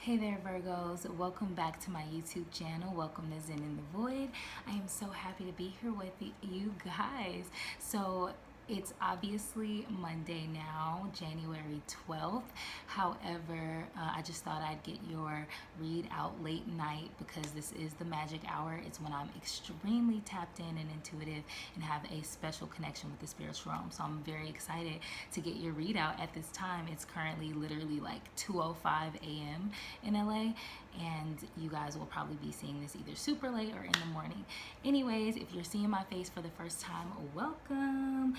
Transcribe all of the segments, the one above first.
Hey there, Virgos. Welcome back to my YouTube channel. Welcome to Zen in the Void. I am so happy to be here with you guys. So it's obviously Monday now, January 12th. However, I just thought I'd get your read out late night because this is the magic hour. It's when I'm extremely tapped in and intuitive and have a special connection with the spiritual realm. So I'm very excited to get your readout at this time. It's currently literally like 2:05 a.m. in LA, and you guys will probably be seeing this either super late or in the morning. Anyways, if you're seeing my face for the first time, welcome.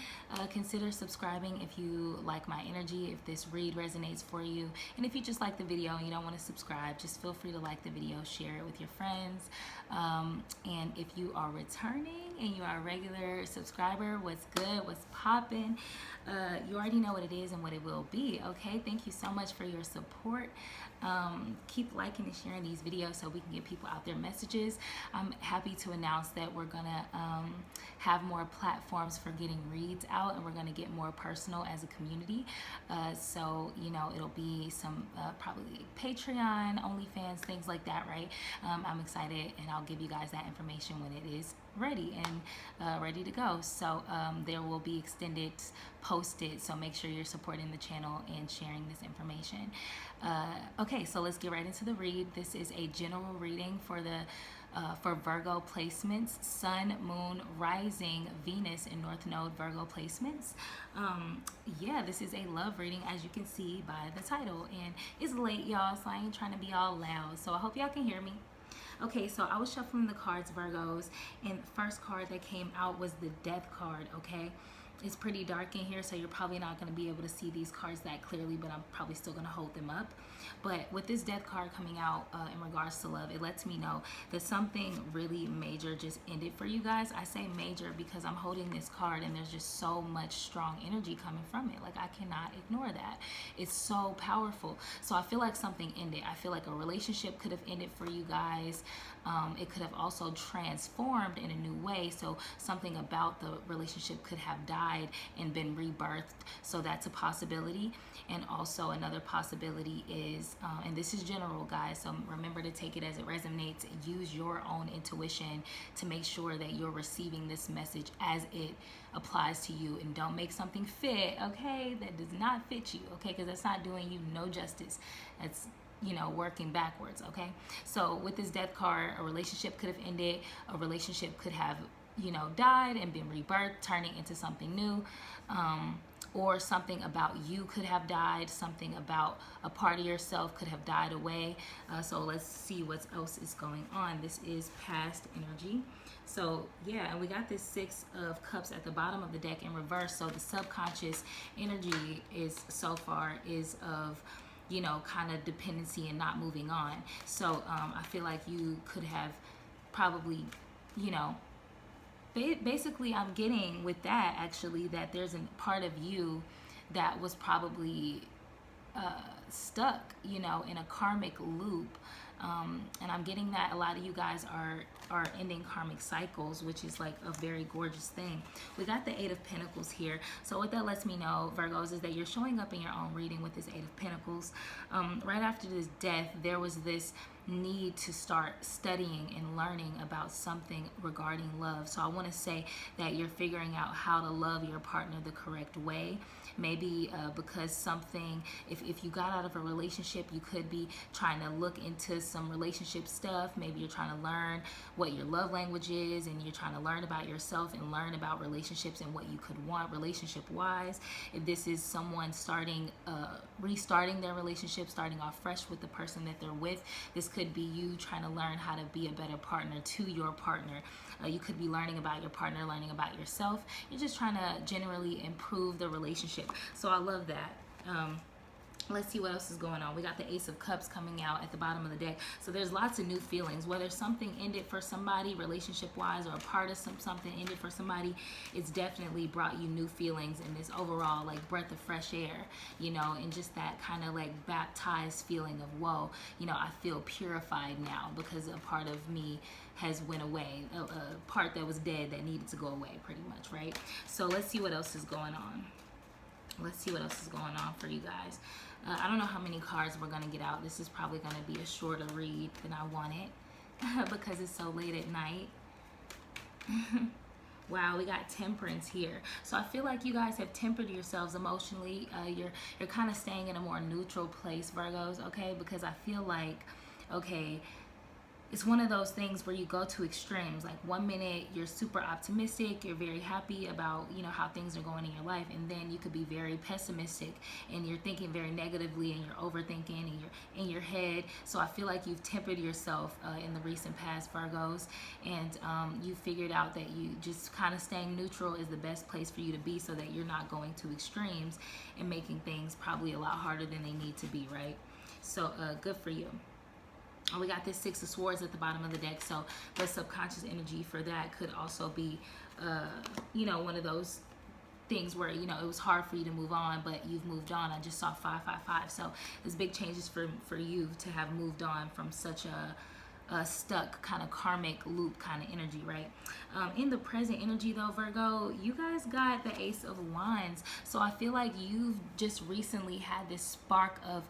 Consider subscribing if you like my energy, if this read resonates for you. And if you just like the video and you don't want to subscribe, just feel free to like the video, share it with your friends. And if you are returning and you are a regular subscriber, what's good, what's popping, you already know what it is and what it will be. Okay, thank you so much for your support. Keep liking and sharing these videos so we can get people out their messages. I'm happy to announce that we're gonna have more platforms for getting reads out, and we're gonna get more personal as a community. So you know, it'll be some probably Patreon, OnlyFans, things like that, right? I'm excited, and I'll give you guys that information when it is ready and ready to go. So there will be extended posted, so make sure you're supporting the channel and sharing this information. Okay, so let's get right into the read. This is a general reading for the for Virgo placements, Sun, Moon, Rising, Venus, and North Node Virgo placements. Yeah, this is a love reading, as you can see by the title, and it's late, y'all, so I ain't trying to be all loud, so I hope y'all can hear me. Okay, so I was shuffling the cards, Virgos, and the first card that came out was the Death card, okay? It's pretty dark in here, so you're probably not going to be able to see these cards that clearly, but I'm probably still going to hold them up. But with this Death card coming out in regards to love, it lets me know that something really major just ended for you guys. I say major because I'm holding this card and there's just so much strong energy coming from it. Like, I cannot ignore that. It's so powerful. So I feel like something ended. I feel like a relationship could have ended for you guys. It could have also transformed in a new way. So something about the relationship could have died and been rebirthed. So that's a possibility. And also another possibility is, and this is general, guys, so remember to take it as it resonates. Use your own intuition to make sure that you're receiving this message as it applies to you, and don't make something fit, okay, that does not fit you, okay, because that's not doing you no justice. That's, you know, working backwards, okay? So with this Death card, a relationship could have ended, a relationship could have, you know, died and been rebirthed, turning into something new, or something about you could have died, something about a part of yourself could have died away. So let's see what else is going on. This is past energy. So yeah, and we got this Six of Cups at the bottom of the deck in reverse. So the subconscious energy is so far is of, you know, kind of dependency and not moving on. So I feel like you could have probably, you know, basically I'm getting with that actually that there's a part of you that was probably stuck, you know, in a karmic loop. And I'm getting that a lot of you guys are ending karmic cycles, which is like a very gorgeous thing. We got the Eight of Pentacles here. So what that lets me know, Virgos, is that you're showing up in your own reading with this Eight of Pentacles. Right after this death, there was this need to start studying and learning about something regarding love. So I want to say that you're figuring out how to love your partner the correct way. Maybe because something, if you got out of a relationship, you could be trying to look into some relationship stuff. Maybe you're trying to learn what your love language is, and you're trying to learn about yourself and learn about relationships and what you could want relationship wise. If this is someone restarting their relationship, starting off fresh with the person that they're with, this could be you trying to learn how to be a better partner to your partner. You could be learning about your partner, learning about yourself. You're just trying to generally improve the relationship. So I love that. Let's see what else is going on. We got the Ace of Cups coming out at the bottom of the deck. So there's lots of new feelings. Whether something ended for somebody relationship-wise, or a part of something ended for somebody, it's definitely brought you new feelings and this overall like breath of fresh air, you know, and just that kind of like baptized feeling of, whoa, you know, I feel purified now because a part of me has went away, a part that was dead that needed to go away pretty much, right? So let's see what else is going on. Let's see what else is going on for you guys. I don't know how many cards we're going to get out. This is probably going to be a shorter read than I wanted because it's so late at night. Wow, we got temperance here. So I feel like you guys have tempered yourselves emotionally. You're kind of staying in a more neutral place, Virgos, okay? Because I feel like, okay, it's one of those things where you go to extremes. Like 1 minute you're super optimistic, you're very happy about, you know, how things are going in your life, and then you could be very pessimistic and you're thinking very negatively and you're overthinking and you're in your head. So I feel like you've tempered yourself in the recent past, Virgos, and you figured out that you just kind of staying neutral is the best place for you to be, so that you're not going to extremes and making things probably a lot harder than they need to be, right? So good for you. Oh, we got this Six of Swords at the bottom of the deck, so the subconscious energy for that could also be, you know, one of those things where, you know, it was hard for you to move on, but you've moved on. I just saw 555, so there's big changes for you to have moved on from such a stuck kind of karmic loop kind of energy, right? In the present energy though, Virgo, you guys got the Ace of Wands, so I feel like you've just recently had this spark of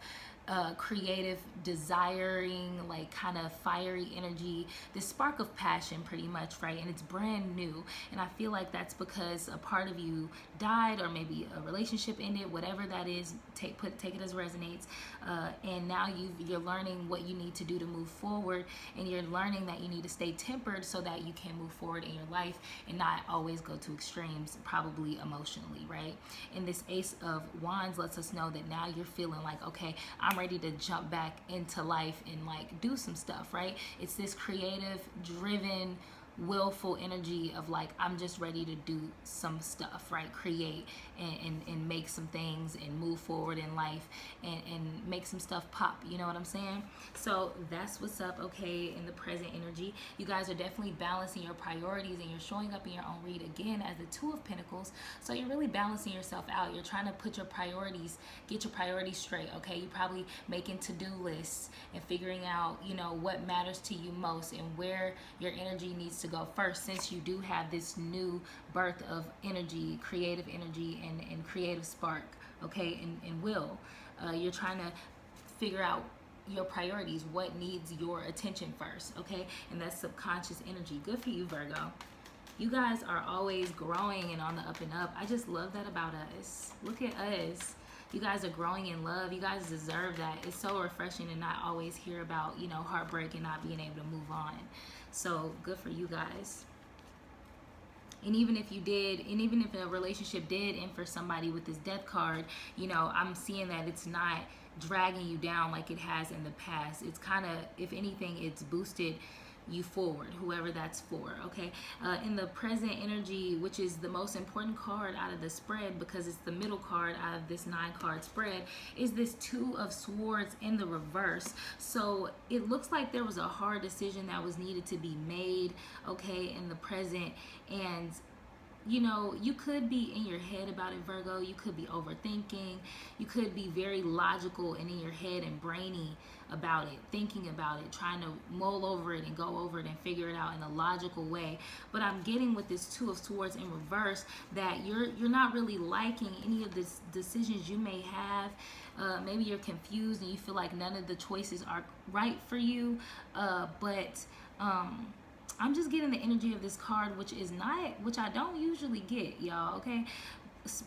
creative, desiring, like kind of fiery energy, this spark of passion pretty much, right? And it's brand new. And I feel like that's because a part of you died, or maybe a relationship ended, whatever that is, take it as resonates. And now you're learning what you need to do to move forward, and you're learning that you need to stay tempered so that you can move forward in your life and not always go to extremes, probably emotionally, right? And this Ace of Wands lets us know that now you're feeling like, okay, I'm ready to jump back into life and like do some stuff, right? It's this creative, driven, willful energy of like, I'm just ready to do some stuff, right? Create and make some things and move forward in life and make some stuff pop, you know what I'm saying? So that's what's up, okay, in the present energy. You guys are definitely balancing your priorities, and you're showing up in your own read again as the Two of Pentacles. So you're really balancing yourself out. You're trying to put your priorities, get your priorities straight, okay? You're probably making to-do lists and figuring out, you know, what matters to you most and where your energy needs to go first, since you do have this new birth of energy, creative energy and creative spark, okay, and will. You're trying to figure out your priorities, what needs your attention first, okay? And that's subconscious energy. Good for you, Virgo. You guys are always growing and on the up and up. I just love that about us. Look at us. You guys are growing in love. You guys deserve that. It's so refreshing to not always hear about, you know, heartbreak and not being able to move on. So good for you guys. And even if you did, and even if a relationship did end for somebody with this Death card, you know, I'm seeing that it's not dragging you down like it has in the past. It's kind of, if anything, it's boosted you forward, whoever that's for, okay? In the present energy, which is the most important card out of the spread because it's the middle card out of this 9-card spread, is this Two of Swords in the reverse. So it looks like there was a hard decision that was needed to be made, okay, in the present. And you know, you could be in your head about it, Virgo. You could be overthinking. You could be very logical and in your head and brainy about it, thinking about it, trying to mull over it and go over it and figure it out in a logical way. But I'm getting with this Two of Swords in reverse that you're not really liking any of the decisions you may have. Maybe you're confused and you feel like none of the choices are right for you. I'm just getting the energy of this card, which I don't usually get, y'all, okay?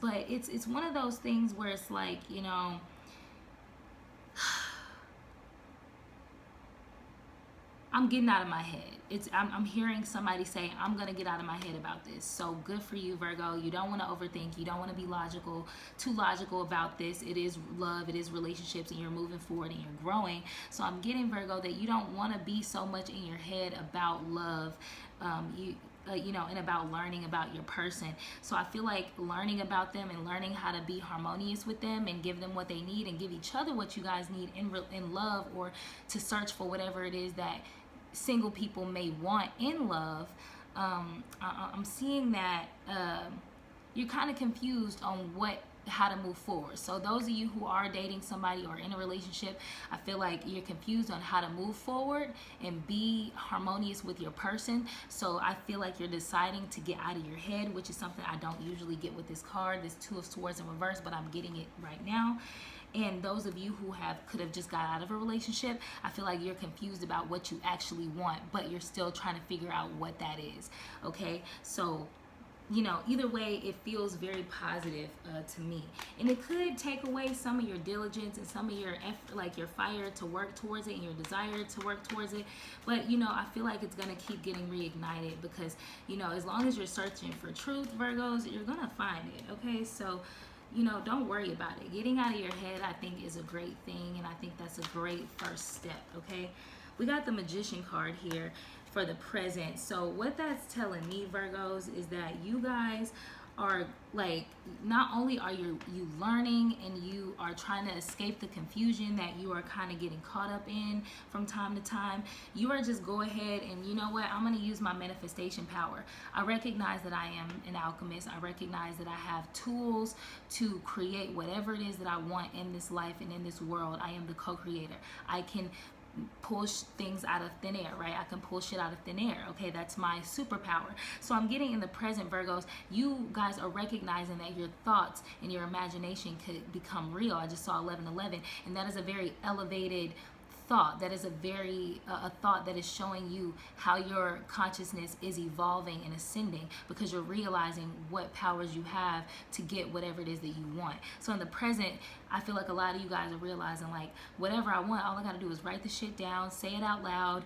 But it's one of those things where it's like, you know, I'm getting out of my head. I'm hearing somebody say, I'm going to get out of my head about this. So good for you, Virgo. You don't want to overthink. You don't want to be too logical about this. It is love. It is relationships, and you're moving forward and you're growing. So I'm getting, Virgo, that you don't want to be so much in your head about love. You know, and about learning about your person. So I feel like learning about them and learning how to be harmonious with them and give them what they need and give each other what you guys need in love, or to search for whatever it is that single people may want in love. I'm seeing that you're kind of confused on what how to move forward. So those of you who are dating somebody or in a relationship, I feel like you're confused on how to move forward and be harmonious with your person. So I feel like you're deciding to get out of your head, which is something I don't usually get with this card, this Two of Swords in reverse, but I'm getting it right now. And those of you who could have just got out of a relationship, I feel like you're confused about what you actually want, but you're still trying to figure out what that is. Okay, so either way, it feels very positive to me, and it could take away some of your diligence and some of your effort, like your fire to work towards it and your desire to work towards it. But I feel like it's gonna keep getting reignited, because as long as you're searching for truth, Virgos, you're gonna find it. Okay, so don't worry about it. Getting out of your head, I think, is a great thing, and I think that's a great first step. Okay, we got the Magician card here for the present. So what that's telling me, Virgos, is that you guys are like, not only are you learning and you are trying to escape the confusion that you are kind of getting caught up in from time to time, you are just go ahead and I'm going to use my manifestation power. I recognize that I am an alchemist. I recognize that I have tools to create whatever it is that I want in this life and in this world. I am the co-creator. I can pull things out of thin air, right? I can pull shit out of thin air. Okay, that's my superpower. So I'm getting in the present, Virgos, you guys are recognizing that your thoughts and your imagination could become real. I just saw 1111, and that is a very elevated thought. That is a very a thought that is showing you how your consciousness is evolving and ascending, because you're realizing what powers you have to get whatever it is that you want. So in the present, I feel like a lot of you guys are realizing, like, whatever I want, all I got to do is write the shit down, say it out loud,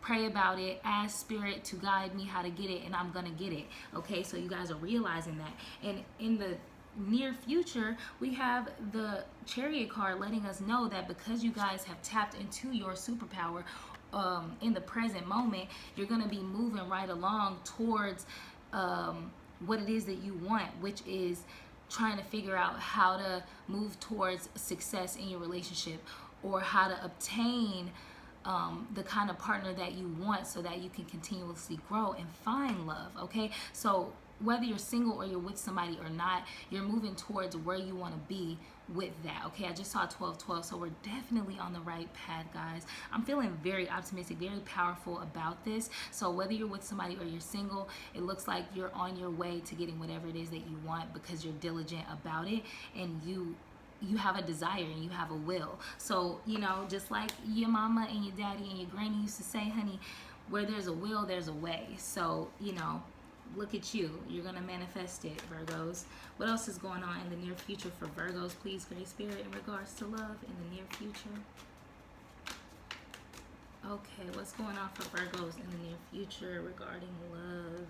pray about it, ask spirit to guide me how to get it, and I'm gonna get it. Okay, so you guys are realizing that. And in the near future, we have the Chariot card letting us know that because you guys have tapped into your superpower in the present moment, you're going to be moving right along towards what it is that you want, which is trying to figure out how to move towards success in your relationship, or how to obtain the kind of partner that you want, so that you can continuously grow and find love. Okay, so whether you're single or you're with somebody or not, you're moving towards where you want to be with that. Okay, I just saw 1212, so we're definitely on the right path, guys. I'm feeling very optimistic, very powerful about this. So whether you're with somebody or you're single, it looks like you're on your way to getting whatever it is that you want, because you're diligent about it, and you have a desire and you have a will. So just like your mama and your daddy and your granny used to say, honey, where there's a will, there's a way. So look at you. You're going to manifest it, Virgos. What else is going on in the near future for Virgos? Please, Great Spirit, in regards to love in the near future. Okay, what's going on for Virgos in the near future regarding love?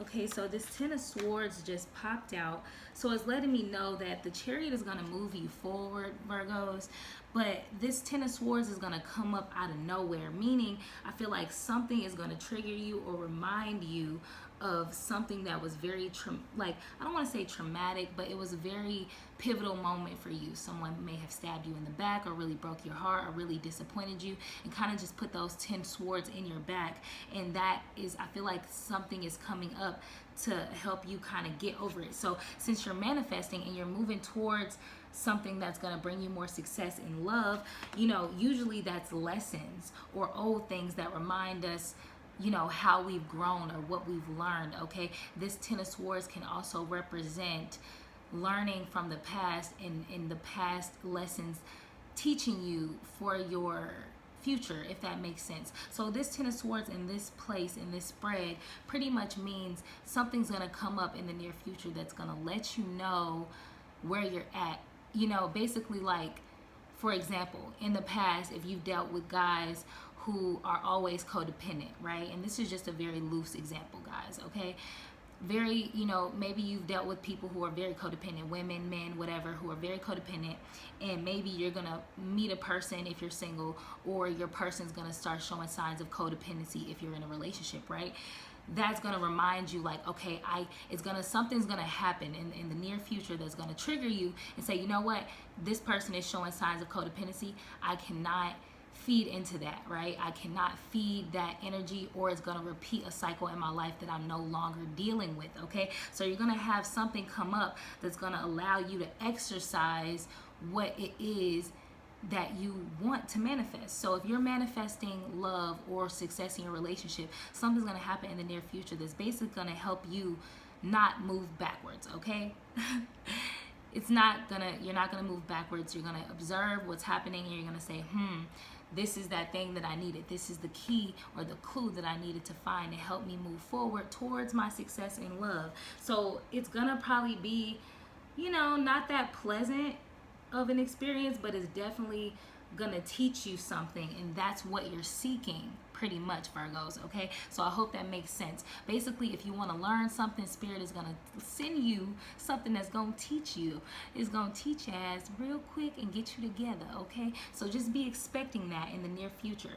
Okay, so this Ten of Swords just popped out. So it's letting me know that the Chariot is going to move you forward, Virgos. But this Ten of Swords is going to come up out of nowhere, meaning I feel like something is going to trigger you or remind you of something that was very, I don't want to say traumatic, but it was a very pivotal moment for you. Someone may have stabbed you in the back, or really broke your heart, or really disappointed you, and kind of just put those 10 swords in your back. And that is, I feel like something is coming up to help you kind of get over it. So since you're manifesting and you're moving towards something that's going to bring you more success in love, usually that's lessons or old things that remind us how we've grown or what we've learned. Okay, this Ten of Swords can also represent learning from the past, and in the past lessons teaching you for your future, if that makes sense. So this Ten of Swords in this place, in this spread, pretty much means something's going to come up in the near future that's going to let you know where you're at. Basically, like, for example, in the past, if you've dealt with guys who are always codependent, right? And this is just a very loose example, guys, okay? Very, maybe you've dealt with people who are very codependent, women, men, whatever, who are very codependent, and maybe you're gonna meet a person if you're single, or your person's gonna start showing signs of codependency if you're in a relationship, right? That's gonna remind you, like, okay, something's gonna happen in the near future that's gonna trigger you and say, you know what, this person is showing signs of codependency. I cannot feed into that, right? I cannot feed that energy, or it's going to repeat a cycle in my life that I'm no longer dealing with, okay? So you're going to have something come up that's going to allow you to exercise what it is that you want to manifest. So if you're manifesting love or success in your relationship, something's going to happen in the near future that's basically going to help you not move backwards, okay? You're not gonna move backwards. You're gonna observe what's happening, and you're gonna say, this is that thing that I needed. This is the key or the clue that I needed to find to help me move forward towards my success in love. So it's gonna probably be, not that pleasant of an experience, but it's definitely gonna teach you something, and that's what you're seeking, pretty much, Virgos, okay? So I hope that makes sense. Basically, if you want to learn something, Spirit is gonna send you something that's gonna teach you. It's gonna teach your ass real quick and get you together, okay? So just be expecting that in the near future.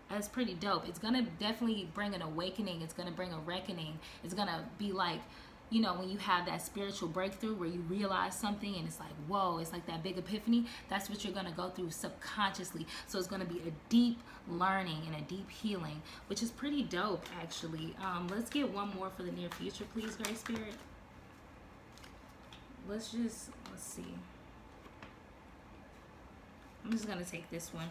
That's pretty dope. It's gonna definitely bring an awakening. It's gonna bring a reckoning. It's gonna be like, when you have that spiritual breakthrough where you realize something and it's like, whoa, it's like that big epiphany. That's what you're going to go through subconsciously. So it's going to be a deep learning and a deep healing, which is pretty dope, actually. Let's get one more for the near future, please, Great Spirit. Let's see. I'm just going to take this one.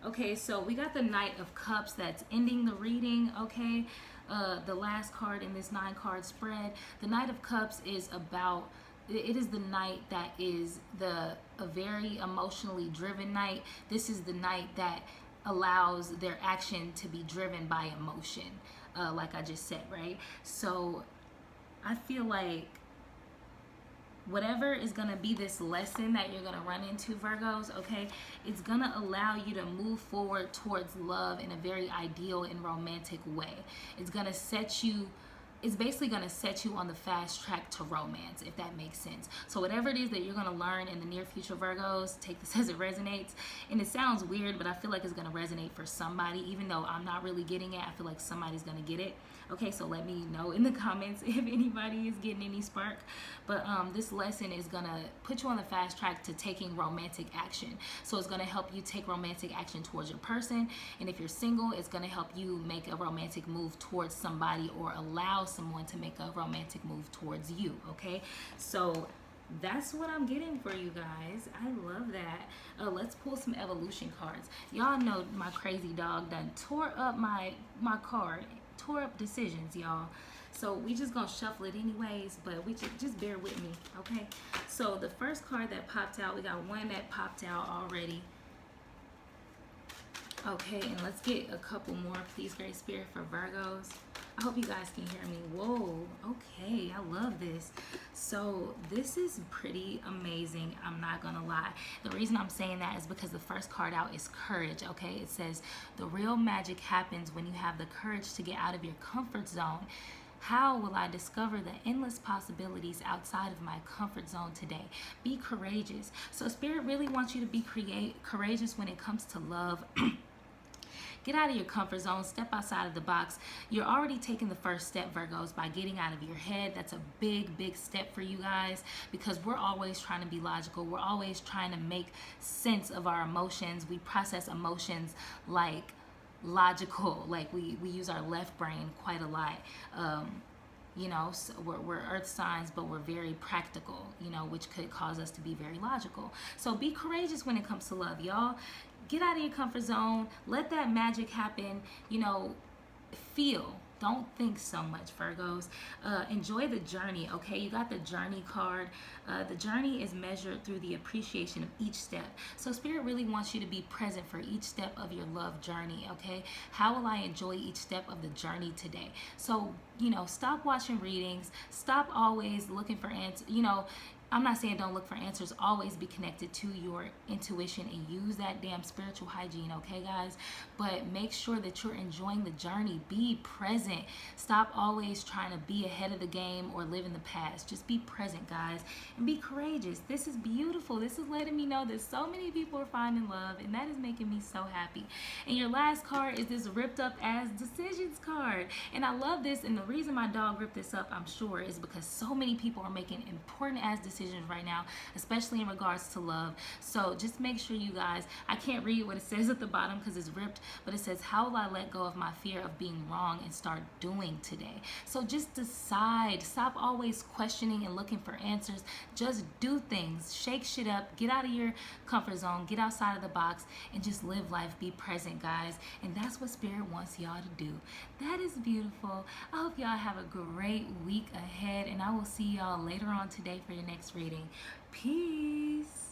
Okay, so we got the Knight of Cups that's ending the reading, okay? The last card in this 9-card spread. The Knight of Cups is about, it is the knight that is a very emotionally driven knight. This is the knight that allows their action to be driven by emotion, like I just said, right? So I feel like whatever is going to be this lesson that you're going to run into, Virgos, okay, it's going to allow you to move forward towards love in a very ideal and romantic way. It's going to set you, it's basically going to set you on the fast track to romance, if that makes sense. So whatever it is that you're going to learn in the near future, Virgos, take this as it resonates. And it sounds weird, but I feel like it's going to resonate for somebody. Even though I'm not really getting it, I feel like somebody's going to get it. Okay, so let me know in the comments if anybody is getting any spark. But this lesson is going to put you on the fast track to taking romantic action. So it's going to help you take romantic action towards your person. And if you're single, it's going to help you make a romantic move towards somebody, or allow someone to make a romantic move towards you, okay? So that's what I'm getting for you guys. I love that. Let's pull some evolution cards. Y'all know my crazy dog done tore up my card. Tore up decisions, y'all. So we just gonna shuffle it anyways, but we just bear with me, okay? So the first card that popped out, we got one that popped out already. Okay, and let's get a couple more, please, Great Spirit, for Virgos. I hope you guys can hear me. Whoa, okay, I love this. So this is pretty amazing, I'm not gonna lie. The reason I'm saying that is because the first card out is courage, okay? It says, the real magic happens when you have the courage to get out of your comfort zone. How will I discover the endless possibilities outside of my comfort zone today? Be courageous. So Spirit really wants you to be courageous when it comes to love. Get out of your comfort zone, step outside of the box. You're already taking the first step, Virgos, by getting out of your head. That's a big, big step for you guys, because we're always trying to be logical. We're always trying to make sense of our emotions. We process emotions like logical, like we use our left brain quite a lot. So we're earth signs, but we're very practical, which could cause us to be very logical. So be courageous when it comes to love, y'all. Get out of your comfort zone. Let that magic happen. Feel. Don't think so much, Virgos. Enjoy the journey, okay? You got the journey card. The journey is measured through the appreciation of each step. So Spirit really wants you to be present for each step of your love journey, okay? How will I enjoy each step of the journey today? So, stop watching readings. Stop always looking for answers. I'm not saying don't look for answers. Always be connected to your intuition and use that damn spiritual hygiene, okay, guys? But make sure that you're enjoying the journey. Be present. Stop always trying to be ahead of the game or live in the past. Just be present, guys, and be courageous. This is beautiful. This is letting me know that so many people are finding love, and that is making me so happy. And your last card is this ripped up ass decisions card. And I love this, and the reason my dog ripped this up, I'm sure, is because so many people are making important ass decisions decisions right now, especially in regards to love. So just make sure, you guys, I can't read what it says at the bottom because it's ripped, but it says, how will I let go of my fear of being wrong and start doing today? So just decide. Stop always questioning and looking for answers. Just do things. Shake shit up. Get out of your comfort zone. Get outside of the box and just live life. Be present, guys. And that's what Spirit wants y'all to do. That is beautiful. I hope y'all have a great week ahead, and I will see y'all later on today for your next reading. Peace.